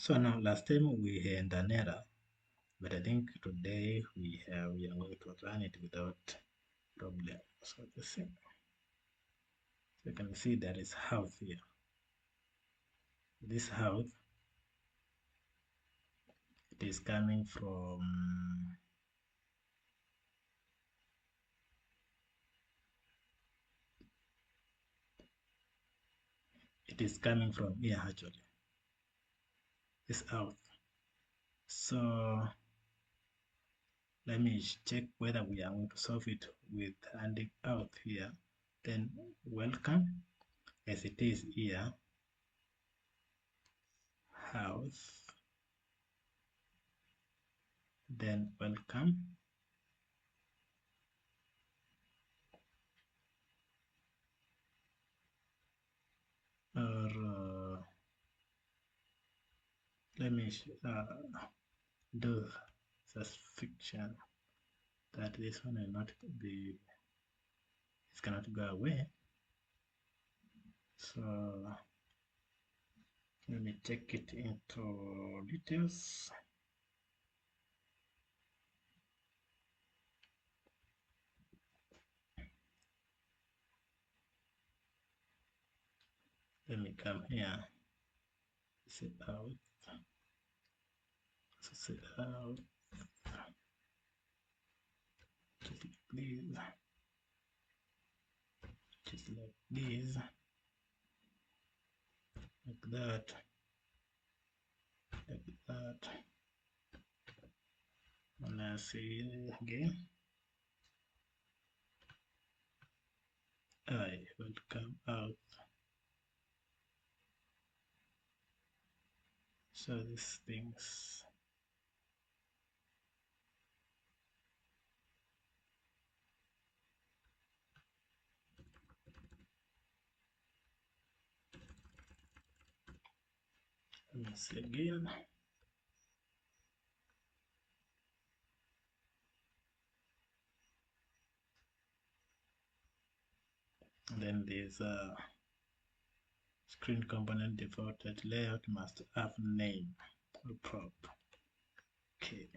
So now last time we had an error, but I think today we are going to run it without problem. So the same. So you can see there is house here. This house, it is coming from here actually. This house. So let me check whether we are going to solve it with handing out here. Then welcome as it is here. House. Then welcome. Or let me do suspicion that this one will not be, it cannot go away. So let me check it into details. Let me come here, set out, so set out, just like this, just like this, like that, like that. And I see again, I will come out. So these things. Let me see again. And then there's a screen component defaulted layout must have name or prop. Okay.